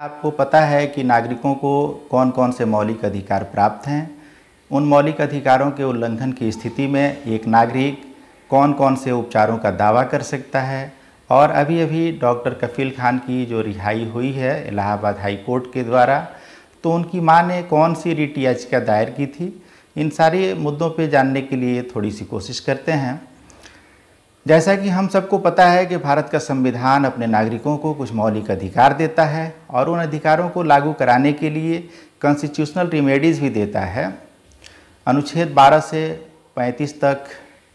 आपको पता है कि नागरिकों को कौन कौन से मौलिक अधिकार प्राप्त हैं। उन मौलिक अधिकारों के उल्लंघन की स्थिति में एक नागरिक कौन कौन से उपचारों का दावा कर सकता है। और अभी अभी डॉक्टर कफील खान की जो रिहाई हुई है इलाहाबाद हाई कोर्ट के द्वारा, तो उनकी मां ने कौन सी रिट याचिका दायर की थी, इन सारे मुद्दों पे जानने के लिए थोड़ी सी कोशिश करते हैं। जैसा कि हम सबको पता है कि भारत का संविधान अपने नागरिकों को कुछ मौलिक अधिकार देता है और उन अधिकारों को लागू कराने के लिए कॉन्स्टिट्यूशनल रिमेडीज़ भी देता है। अनुच्छेद 12 से 35 तक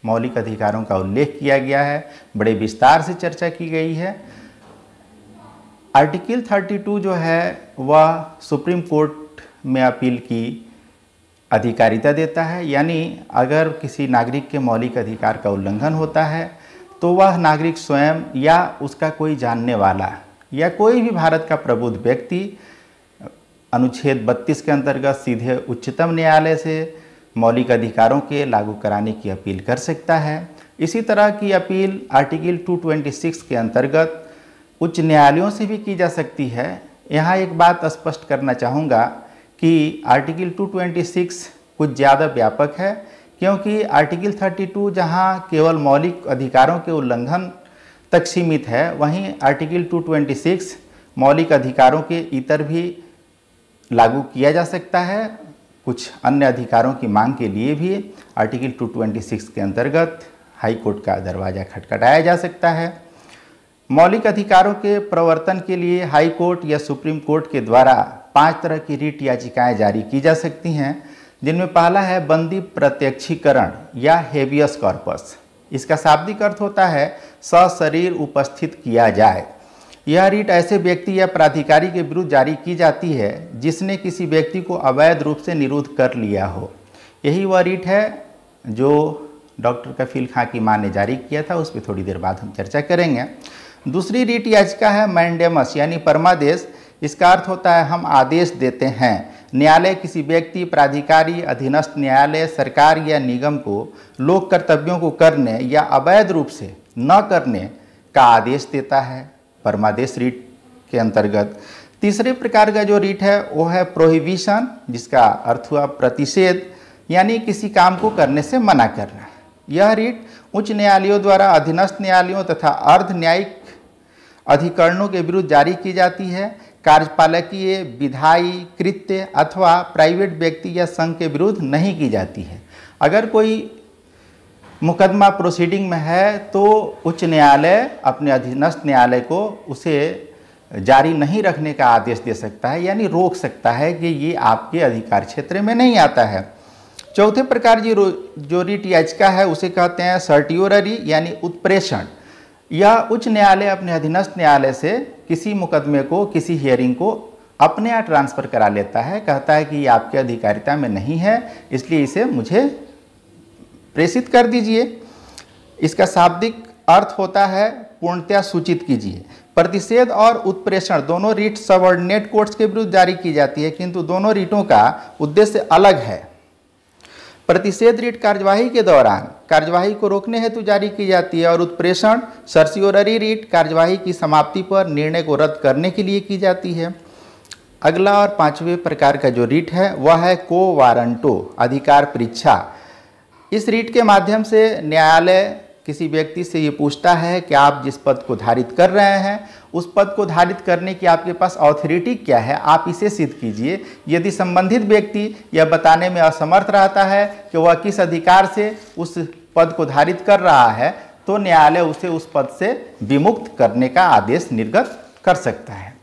मौलिक अधिकारों का उल्लेख किया गया है, बड़े विस्तार से चर्चा की गई है। आर्टिकल 32 जो है वह सुप्रीम कोर्ट में अपील की अधिकारिता देता है, यानी अगर किसी नागरिक के मौलिक अधिकार का उल्लंघन होता है तो वह नागरिक स्वयं या उसका कोई जानने वाला या कोई भी भारत का प्रबुद्ध व्यक्ति अनुच्छेद 32 के अंतर्गत सीधे उच्चतम न्यायालय से मौलिक अधिकारों के लागू कराने की अपील कर सकता है। इसी तरह की अपील आर्टिकल 226 के अंतर्गत उच्च न्यायालयों से भी की जा सकती है। यहाँ एक बात स्पष्ट करना चाहूँगा कि आर्टिकल 226 कुछ ज़्यादा व्यापक है, क्योंकि आर्टिकल 32 जहाँ केवल मौलिक अधिकारों के उल्लंघन तक सीमित है, वहीं आर्टिकल 226 मौलिक अधिकारों के इतर भी लागू किया जा सकता है। कुछ अन्य अधिकारों की मांग के लिए भी आर्टिकल 226 के अंतर्गत हाई कोर्ट का दरवाज़ा खटखटाया जा सकता है। मौलिक अधिकारों के प्रवर्तन के लिए हाई कोर्ट या सुप्रीम कोर्ट के द्वारा 5 तरह की रिट याचिकाएं जारी की जा सकती हैं, जिनमें पहला है बंदी प्रत्यक्षीकरण या हेबियस कॉर्पस। इसका शाब्दिक अर्थ होता है सशरीर उपस्थित किया जाए। यह रिट ऐसे व्यक्ति या प्राधिकारी के विरुद्ध जारी की जाती है जिसने किसी व्यक्ति को अवैध रूप से निरुद्ध कर लिया हो। यही वह रिट है जो डॉक्टर कफील खां की मां ने जारी किया था, उस पर थोड़ी देर बाद हम चर्चा करेंगे। दूसरी रिट याचिका है मैंडेमस यानी परमादेश। इसका अर्थ होता है हम आदेश देते हैं। न्यायालय किसी व्यक्ति, प्राधिकारी, अधीनस्थ न्यायालय, सरकार या निगम को लोक कर्तव्यों को करने या अवैध रूप से न करने का आदेश देता है, परमादेश रिट के अंतर्गत। तीसरे प्रकार का जो रिट है वो है प्रोहिबिशन, जिसका अर्थ हुआ प्रतिषेध, यानी किसी काम को करने से मना करना। यह रिट उच्च न्यायालयों द्वारा अधीनस्थ न्यायालयों तथा अर्ध न्यायिक अधिकरणों के विरुद्ध जारी की जाती है। कार्यपालकीय, विधायी, कृत्य अथवा प्राइवेट व्यक्ति या संघ के विरुद्ध नहीं की जाती है। अगर कोई मुकदमा प्रोसीडिंग में है तो उच्च न्यायालय अपने अधीनस्थ न्यायालय को उसे जारी नहीं रखने का आदेश दे सकता है, यानी रोक सकता है कि ये आपके अधिकार क्षेत्र में नहीं आता है। चौथे प्रकार जो रिट याचिका है उसे कहते हैं सर्टियोररी यानी उत्प्रेषण। यह उच्च न्यायालय अपने अधीनस्थ न्यायालय से किसी मुकदमे को, किसी हियरिंग को अपने यहाँ ट्रांसफ़र करा लेता है, कहता है कि ये आपके अधिकारिता में नहीं है, इसलिए इसे मुझे प्रेषित कर दीजिए। इसका शाब्दिक अर्थ होता है पूर्णतया सूचित कीजिए। प्रतिषेध और उत्प्रेषण दोनों रिट सबऑर्डिनेट कोर्ट्स के विरुद्ध जारी की जाती है, किंतु दोनों रिटों का उद्देश्य अलग है। प्रतिषेध रिट कार्यवाही के दौरान कार्यवाही को रोकने हेतु जारी की जाती है और उत्प्रेषण सर्सियोररी रिट कार्यवाही की समाप्ति पर निर्णय को रद्द करने के लिए की जाती है। अगला और पांचवें प्रकार का जो रिट है वह है को वारंटो अधिकार परीक्षा। इस रिट के माध्यम से न्यायालय किसी व्यक्ति से ये पूछता है कि आप जिस पद को धारित कर रहे हैं उस पद को धारित करने की आपके पास ऑथोरिटी क्या है, आप इसे सिद्ध कीजिए। यदि संबंधित व्यक्ति यह बताने में असमर्थ रहता है कि वह किस अधिकार से उस पद को धारित कर रहा है, तो न्यायालय उसे उस पद से विमुक्त करने का आदेश निर्गत कर सकता है।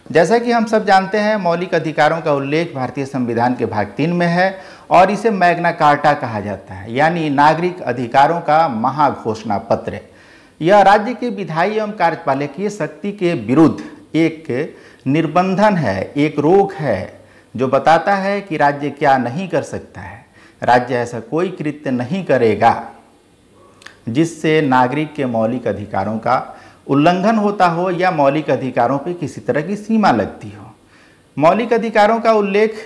जैसा कि हम सब जानते हैं, मौलिक अधिकारों का उल्लेख भारतीय संविधान के भाग 3 में है और इसे मैग्ना कार्टा कहा जाता है, यानी नागरिक अधिकारों का महाघोषणा पत्र। यह राज्य के विधायी एवं कार्यपालकीय शक्ति के विरुद्ध एक निर्बंधन है, एक रोक है जो बताता है कि राज्य क्या नहीं कर सकता है। राज्य ऐसा कोई कृत्य नहीं करेगा जिससे नागरिक के मौलिक अधिकारों का उल्लंघन होता हो या मौलिक अधिकारों पर किसी तरह की सीमा लगती हो। मौलिक अधिकारों का उल्लेख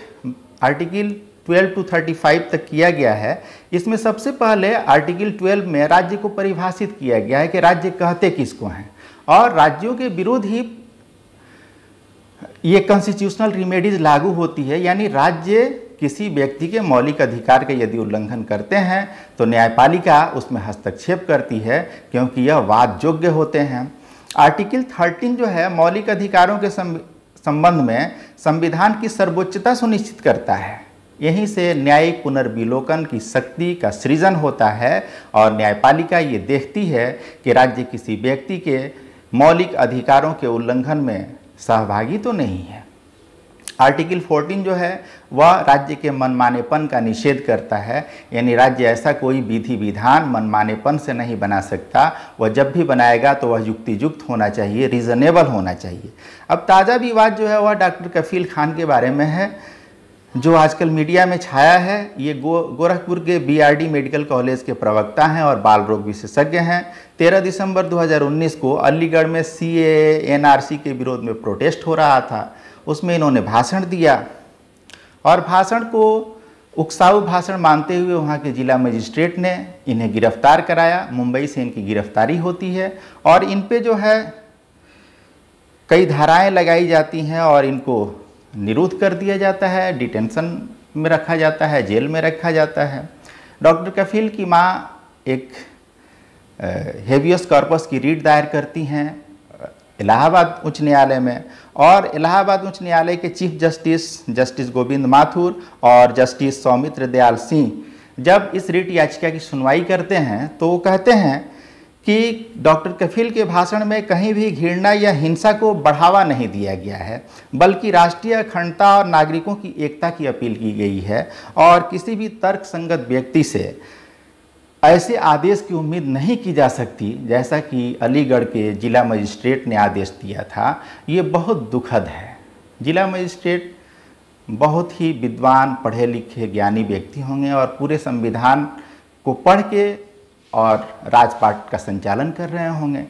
आर्टिकल 12 to 35 तक किया गया है। इसमें सबसे पहले आर्टिकल 12 में राज्य को परिभाषित किया गया है कि राज्य कहते किसको हैं और राज्यों के विरुद्ध ही ये कॉन्स्टिट्यूशनल रिमेडीज लागू होती है, यानी राज्य किसी व्यक्ति के मौलिक अधिकार का यदि उल्लंघन करते हैं तो न्यायपालिका उसमें हस्तक्षेप करती है, क्योंकि यह वाद योग्य होते हैं। आर्टिकल 13 जो है मौलिक अधिकारों के संबंध में संविधान की सर्वोच्चता सुनिश्चित करता है। यहीं से न्यायिक पुनर्विलोकन की शक्ति का सृजन होता है और न्यायपालिका ये देखती है कि राज्य किसी व्यक्ति के मौलिक अधिकारों के उल्लंघन में सहभागी तो नहीं है। आर्टिकल 14 जो है वह राज्य के मनमानेपन का निषेध करता है, यानी राज्य ऐसा कोई विधि विधान मनमानेपन से नहीं बना सकता। वह जब भी बनाएगा तो वह युक्तियुक्त होना चाहिए, रीजनेबल होना चाहिए। अब ताज़ा विवाद जो है वह डॉक्टर कफील खान के बारे में है, जो आजकल मीडिया में छाया है। ये गोरखपुर के BRD मेडिकल कॉलेज के प्रवक्ता हैं और बाल रोग विशेषज्ञ हैं। 13 दिसंबर 2019 को अलीगढ़ में CAA NRC के विरोध में प्रोटेस्ट हो रहा था। उसमें इन्होंने भाषण दिया और भाषण को उकसाऊ भाषण मानते हुए वहाँ के जिला मजिस्ट्रेट ने इन्हें गिरफ्तार कराया। मुंबई से इनकी गिरफ्तारी होती है और इन पे जो है कई धाराएं लगाई जाती हैं और इनको निरुद्ध कर दिया जाता है, डिटेंशन में रखा जाता है, जेल में रखा जाता है। डॉक्टर कफील की माँ एक हेबियस कॉर्पस की रीट दायर करती हैं इलाहाबाद उच्च न्यायालय में, और इलाहाबाद उच्च न्यायालय के चीफ जस्टिस गोविंद माथुर और जस्टिस सौमित्र दयाल सिंह जब इस रीट याचिका की सुनवाई करते हैं तो वो कहते हैं कि डॉक्टर कफील के भाषण में कहीं भी घृणा या हिंसा को बढ़ावा नहीं दिया गया है, बल्कि राष्ट्रीय अखंडता और नागरिकों की एकता की अपील की गई है और किसी भी तर्कसंगत व्यक्ति से ऐसे आदेश की उम्मीद नहीं की जा सकती जैसा कि अलीगढ़ के जिला मजिस्ट्रेट ने आदेश दिया था। ये बहुत दुखद है। जिला मजिस्ट्रेट बहुत ही विद्वान, पढ़े लिखे, ज्ञानी व्यक्ति होंगे और पूरे संविधान को पढ़ के और राजपाट का संचालन कर रहे होंगे।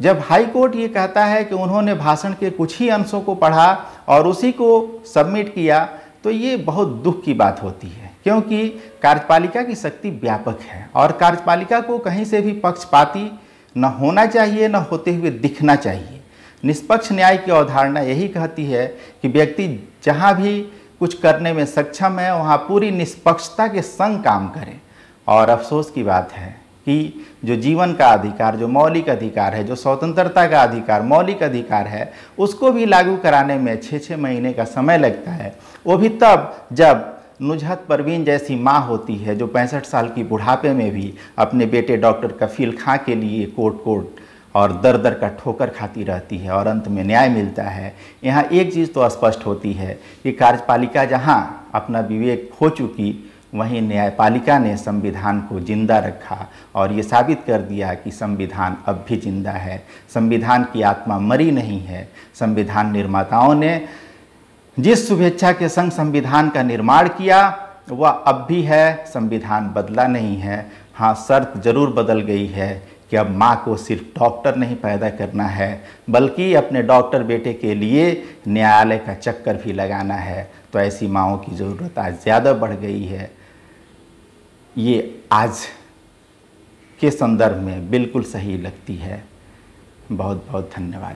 जब हाई कोर्ट ये कहता है कि उन्होंने भाषण के कुछ ही अंशों को पढ़ा और उसी को सबमिट किया, तो ये बहुत दुख की बात होती है, क्योंकि कार्यपालिका की शक्ति व्यापक है और कार्यपालिका को कहीं से भी पक्षपाती न होना चाहिए, न होते हुए दिखना चाहिए। निष्पक्ष न्याय की अवधारणा यही कहती है कि व्यक्ति जहाँ भी कुछ करने में सक्षम है वहाँ पूरी निष्पक्षता के संग काम करे। और अफसोस की बात है कि जो जीवन का अधिकार, जो मौलिक अधिकार है, जो स्वतंत्रता का अधिकार, मौलिक अधिकार है, उसको भी लागू कराने में 6-6 महीने का समय लगता है। वो भी तब जब नुजहत परवीन जैसी माँ होती है जो 65 साल की बुढ़ापे में भी अपने बेटे डॉक्टर कफील खां के लिए कोर्ट और दर दर का ठोकर खाती रहती है और अंत में न्याय मिलता है। यहाँ एक चीज़ तो स्पष्ट होती है कि कार्यपालिका जहाँ अपना विवेक खो चुकी, वहीं न्यायपालिका ने संविधान को जिंदा रखा और ये साबित कर दिया कि संविधान अब भी जिंदा है। संविधान की आत्मा मरी नहीं है। संविधान निर्माताओं ने जिस शुभेच्छा के संग संविधान का निर्माण किया वह अब भी है, संविधान बदला नहीं है। हाँ, शर्त जरूर बदल गई है कि अब माँ को सिर्फ डॉक्टर नहीं पैदा करना है, बल्कि अपने डॉक्टर बेटे के लिए न्यायालय का चक्कर भी लगाना है। तो ऐसी माँओं की ज़रूरत आज ज़्यादा बढ़ गई है। ये आज के संदर्भ में बिल्कुल सही लगती है। बहुत बहुत धन्यवाद।